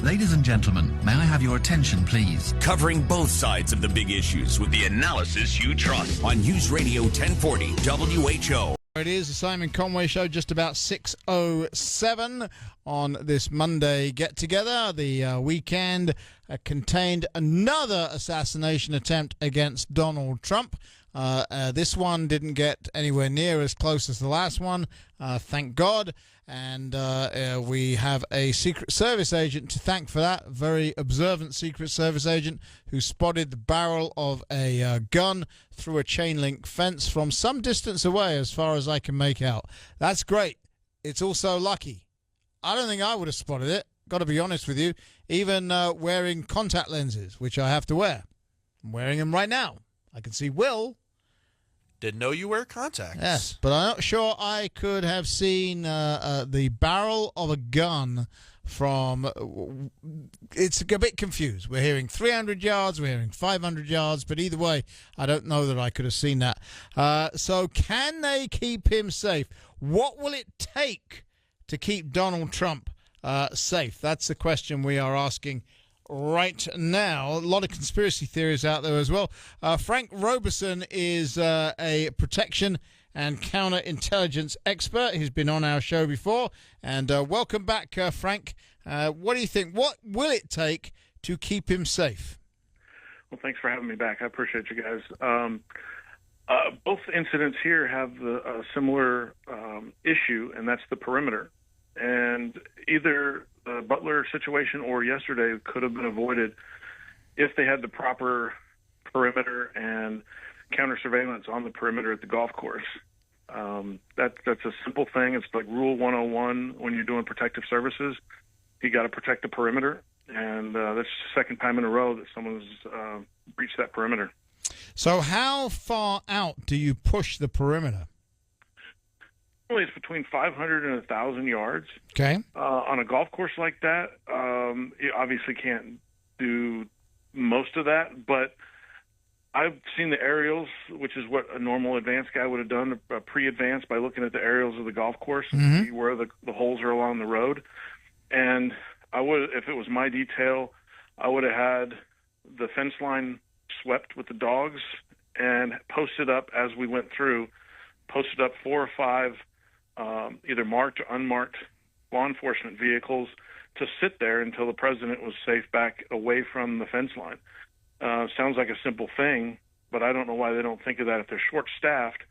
Ladies and gentlemen, may I have your attention, please? Covering both sides of the big issues with the analysis you trust on News Radio 1040 WHO. It is the Simon Conway Show, just about 6:07 on this Monday get-together. The weekend contained another assassination attempt against Donald Trump. This one didn't get anywhere near as close as the last one, thank God. And we have a Secret Service agent to thank for that, very observant Secret Service agent who spotted the barrel of a gun through a chain link fence from some distance away, as far as I can make out. That's great. It's also lucky. I don't think I would have spotted it, got to be honest with you, even wearing contact lenses, which I have to wear. I'm wearing them right now. I can see Will. Didn't know you wear contacts. Yes, but I'm not sure I could have seen the barrel of a gun from... It's a bit confused. We're hearing 300 yards, we're hearing 500 yards, but either way, I don't know that I could have seen that. So can they keep him safe? What will it take to keep Donald Trump safe? That's the question we are asking right now. A lot of conspiracy theories out there as well. Frank Roberson is a protection and counterintelligence expert. He's been on our show before. And welcome back, Frank. What do you think? What will it take to keep him safe? Well, thanks for having me back. I appreciate you guys. Both incidents here have a similar issue, and that's the perimeter. And either the Butler situation or yesterday could have been avoided if they had the proper perimeter and counter surveillance on the perimeter at the golf course. That's a simple thing. It's like Rule 101 when you're doing protective services. You got to protect the perimeter, and that's the second time in a row that someone's breached that perimeter. So how far out do you push the perimeter? It's between 500 and 1,000 yards. Okay. On a golf course like that, you obviously can't do most of that, but I've seen the aerials, which is what a normal advanced guy would have done, pre-advanced, by looking at the aerials of the golf course and see where the holes are along the road. And I would, if it was my detail, I would have had the fence line swept with the dogs and posted up as we went through, posted up 4 or 5 either marked or unmarked law enforcement vehicles to sit there until the president was safe back away from the fence line. Sounds like a simple thing, but I don't know why they don't think of that if they're short-staffed.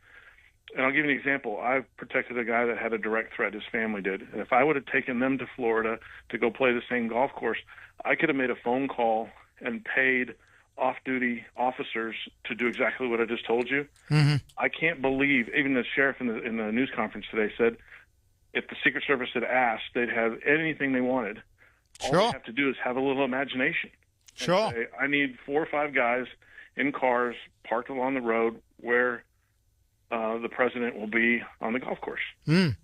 And I'll give you an example. I've protected a guy that had a direct threat, his family did. And if I would have taken them to Florida to go play the same golf course, I could have made a phone call and paid off-duty officers to do exactly what I just told you. I can't believe, even the sheriff in the news conference today said, if the Secret Service had asked, they'd have anything they wanted. All they have to do is have a little imagination. Sure. Say, I need 4 or 5 guys in cars parked along the road where the president will be on the golf course. The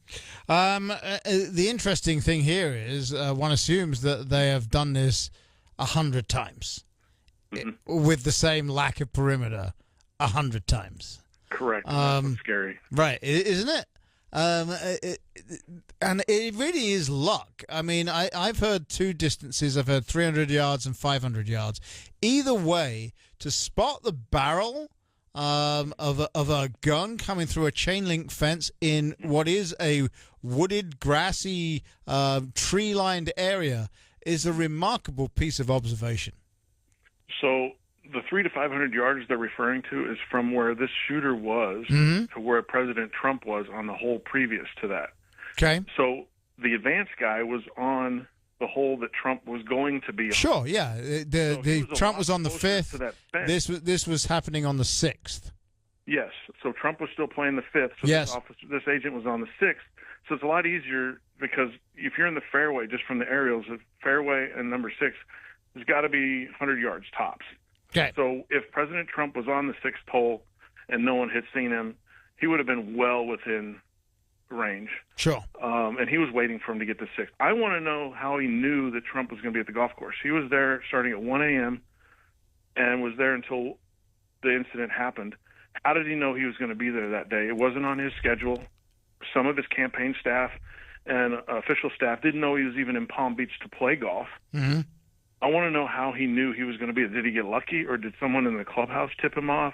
interesting thing here is one assumes that they have done this 100 times. With the same lack of perimeter 100 times. Correct. That's scary. Right, isn't it? And it really is luck. I mean, I've heard 2 distances. I've heard 300 yards and 500 yards. Either way, to spot the barrel of a gun coming through a chain link fence in what is a wooded, grassy, tree-lined area is a remarkable piece of observation. So the 300 to 500 yards they're referring to is from where this shooter was to where President Trump was on the hole previous to that. Okay. So the advanced guy was on the hole that Trump was going to be on. Sure, yeah. Trump was on the 5th. This was happening on the 6th. Yes. So Trump was still playing the 5th. So yes. This agent was on the 6th. So it's a lot easier because if you're in the fairway, just from the aerials, the fairway and number 6, there's got to be 100 yards tops. Okay. So if President Trump was on the 6th hole and no one had seen him, he would have been well within range. Sure. And he was waiting for him to get to 6th. I want to know how he knew that Trump was going to be at the golf course. He was there starting at 1 a.m. and was there until the incident happened. How did he know he was going to be there that day? It wasn't on his schedule. Some of his campaign staff and official staff didn't know he was even in Palm Beach to play golf. Mm-hmm. I want to know how he knew he was going to be. Did he get lucky, or did someone in the clubhouse tip him off?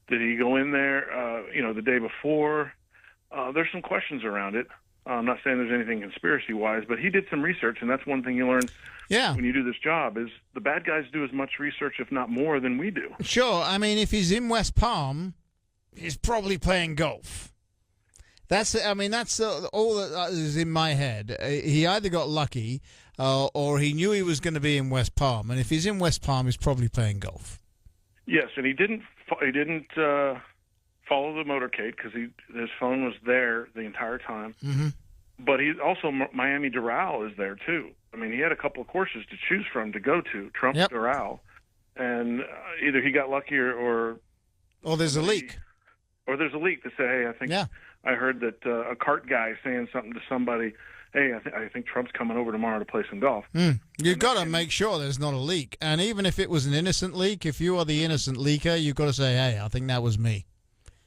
Did he go in there, the day before? There's some questions around it. I'm not saying there's anything conspiracy-wise, but he did some research, and that's one thing you learn when you do this job is the bad guys do as much research, if not more, than we do. Sure. I mean, if he's in West Palm, he's probably playing golf. That's all that is in my head. He either got lucky or he knew he was going to be in West Palm, and if he's in West Palm, he's probably playing golf. Yes, and he didn't follow the motorcade because his phone was there the entire time. Mm-hmm. But he also Miami Doral is there too. I mean, he had a couple of courses to choose from to go to Doral, and either he got lucky or there's a leak, or there's a leak to say, hey, I heard that a cart guy saying something to somebody. Hey, I think Trump's coming over tomorrow to play some golf. You've got to make sure there's not a leak, and even if it was an innocent leak, if you are the innocent leaker, you've got to say, hey, I think that was me.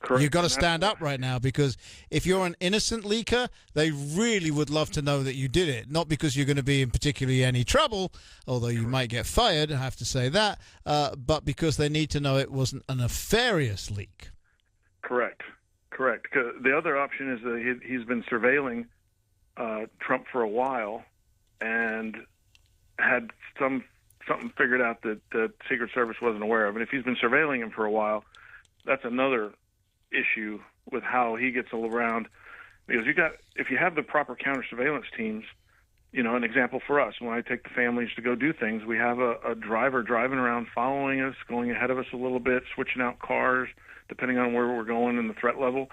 Correct. You've got to stand up right now, because if you're an innocent leaker, they really would love to know that you did it. Not because you're going to be in particularly any trouble, although you might get fired, I have to say that, but because they need to know it wasn't a nefarious leak. Correct. 'Cause the other option is that he's been surveilling Trump for a while and had something figured out that the Secret Service wasn't aware of. And if he's been surveilling him for a while, that's another issue with how he gets around, because if you have the proper counter surveillance teams, an example for us, when I take the families to go do things, we have a driver driving around following us, going ahead of us a little bit, switching out cars depending on where we're going and the threat level.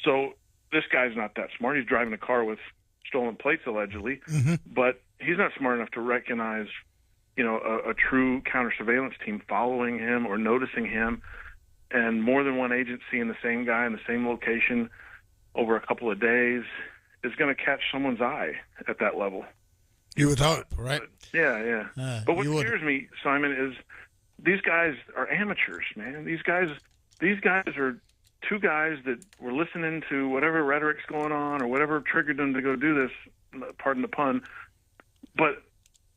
So this guy's not that smart. He's driving a car with stolen plates allegedly, but he's not smart enough to recognize a true counter surveillance team following him or noticing him. And more than one agent seeing the same guy in the same location over a couple of days is going to catch someone's eye at that level. You would hope, right? Yeah. But what scares me, Simon, is these guys are amateurs, man. These guys are two guys that were listening to whatever rhetoric's going on or whatever triggered them to go do this, pardon the pun, but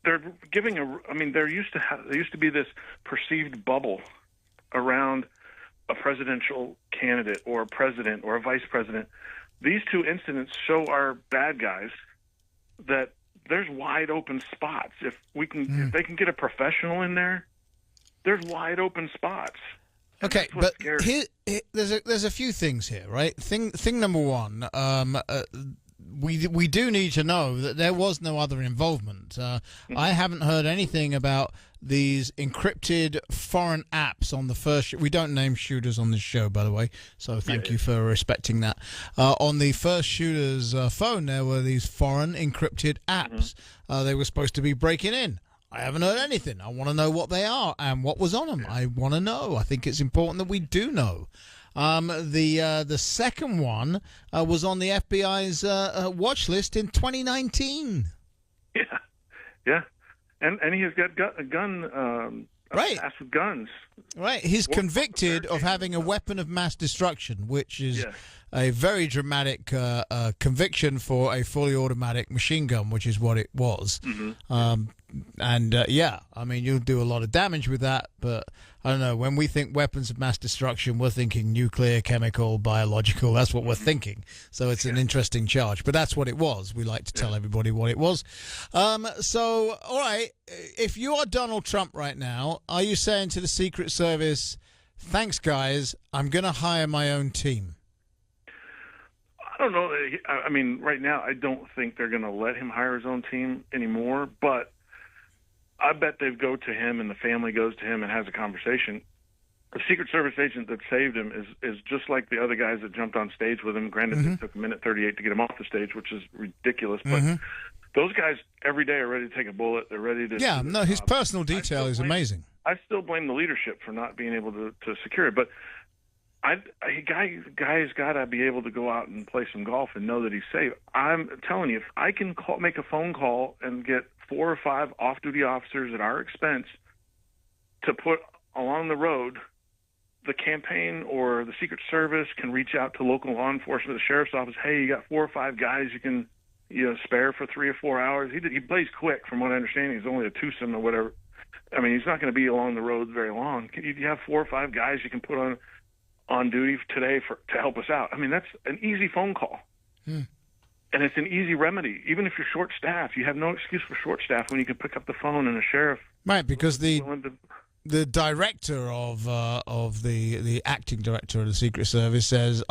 they're giving there used to be this perceived bubble around a presidential candidate or a president or a vice president. These two incidents show our bad guys that there's wide open spots. If they can get a professional in there, there's wide open spots. Okay, but there's a few things here, right? Thing number one, we do need to know that there was no other involvement. I haven't heard anything about these encrypted foreign apps on the first. We don't name shooters on this show, by the way, so thank you for respecting that. On the first shooter's phone, there were these foreign encrypted apps. They were supposed to be breaking in. I haven't heard anything. I want to know what they are and what was on them. I want to know. I think it's important that we do know. The second one was on the FBI's watch list in 2019. Yeah, and he has got a gun. Right. With guns. Right. He's convicted of having a weapon of mass destruction, which is a very dramatic conviction for a fully automatic machine gun, which is what it was. You'll do a lot of damage with that, but I don't know. When we think weapons of mass destruction, we're thinking nuclear, chemical, biological. That's what we're thinking. So it's an interesting charge, but that's what it was. We like to tell everybody what it was. So, all right, if you are Donald Trump right now, are you saying to the Secret Service, thanks, guys, I'm going to hire my own team? I don't know. I mean, right now, I don't think they're going to let him hire his own team anymore, but I bet they go to him and the family goes to him and has a conversation. The Secret Service agent that saved him is just like the other guys that jumped on stage with him. Granted, it took a minute 38 to get him off the stage, which is ridiculous, but those guys every day are ready to take a bullet. They're ready to... Yeah, no, his personal detail is amazing. I still blame the leadership for not being able to secure it, but guy's got to be able to go out and play some golf and know that he's safe. I'm telling you, if I can make a phone call and get 4 or 5 off-duty officers at our expense to put along the road, the campaign or the Secret Service can reach out to local law enforcement, the sheriff's office. Hey, you got 4 or 5 guys you can spare for 3 or 4 hours. He plays quick, from what I understand. He's only a twosome or whatever. I mean, he's not going to be along the road very long. You have 4 or 5 guys you can put on duty today to help us out. I mean, that's an easy phone call. And it's an easy remedy. Even if you're short-staffed, you have no excuse for short-staffed when you can pick up the phone and a sheriff. Right, because the director of the acting director of the Secret Service says,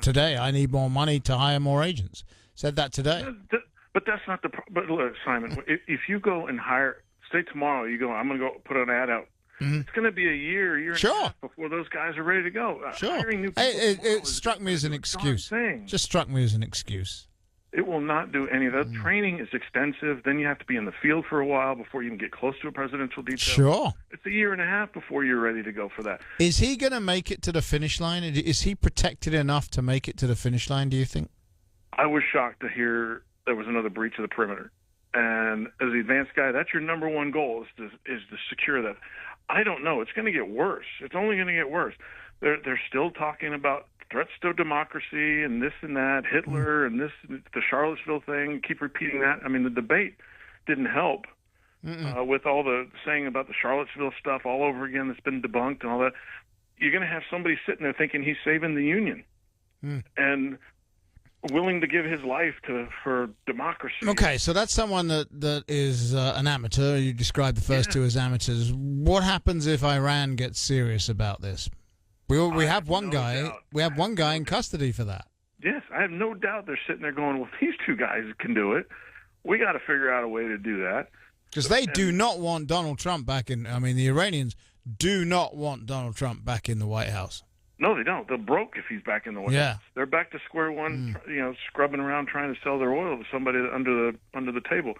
today I need more money to hire more agents. Said that today. But that's not the But look, Simon, if you go and hire, say tomorrow, you go, I'm going to go put an ad out. It's going to be a year and a half before those guys are ready to go. Hiring new people it struck me as an excuse. Just struck me as an excuse. It will not do any of that. Training is extensive. Then you have to be in the field for a while before you can get close to a presidential detail. Sure. It's a year and a half before you're ready to go for that. Is he going to make it to the finish line? Is he protected enough to make it to the finish line, do you think? I was shocked to hear there was another breach of the perimeter. And as the advanced guy, that's your number one goal, is to secure that. I don't know. It's going to get worse. It's only going to get worse. They're still talking about threats to democracy and this and that, Hitler and this, the Charlottesville thing. Keep repeating that. I mean, the debate didn't help with all the saying about the Charlottesville stuff all over again that's been debunked and all that. You're going to have somebody sitting there thinking he's saving the Union and willing to give his life for democracy. Okay, so that's someone that is an amateur. You described the first two as amateurs. What happens if Iran gets serious about this? We have one guy. Doubt. We have one guy in custody for that. Yes, I have no doubt they're sitting there going, well, these two guys can do it. We got to figure out a way to do that. Because they do not want Donald Trump back in. I mean, the Iranians do not want Donald Trump back in the White House. No, they don't. They're broke if he's back in the White House. They're back to square one, scrubbing around trying to sell their oil to somebody under the table.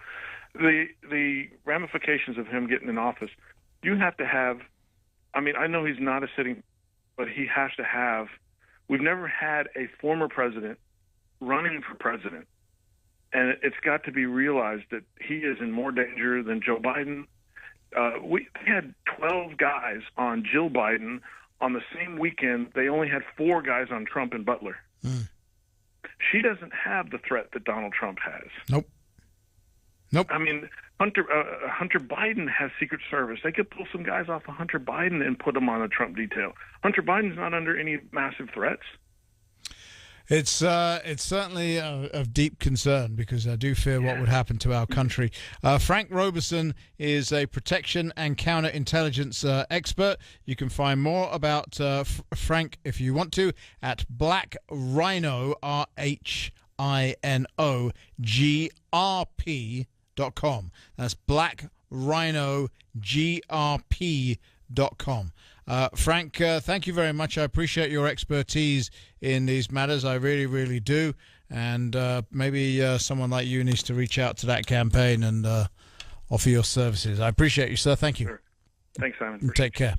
The ramifications of him getting in office, you have to have. I mean, I know he's not a sitting, but he has to have. We've never had a former president running for president, and it's got to be realized that he is in more danger than Joe Biden. We had 12 guys on Jill Biden. On the same weekend, they only had 4 guys on Trump and Butler. She doesn't have the threat that Donald Trump has. Nope. I mean, Hunter Biden has Secret Service. They could pull some guys off of Hunter Biden and put them on a Trump detail. Hunter Biden's not under any massive threats. It's certainly of deep concern, because I do fear what would happen to our country. Frank Roberson is a protection and counterintelligence expert. You can find more about Frank, if you want to, at Black Rhino, RHINOGRP.com. That's Black Rhino GRP.com. Frank, thank you very much. I appreciate your expertise in these matters. I really, really do. And maybe someone like you needs to reach out to that campaign and offer your services. I appreciate you, sir. Thank you. Sure. Thanks, Simon. Take care.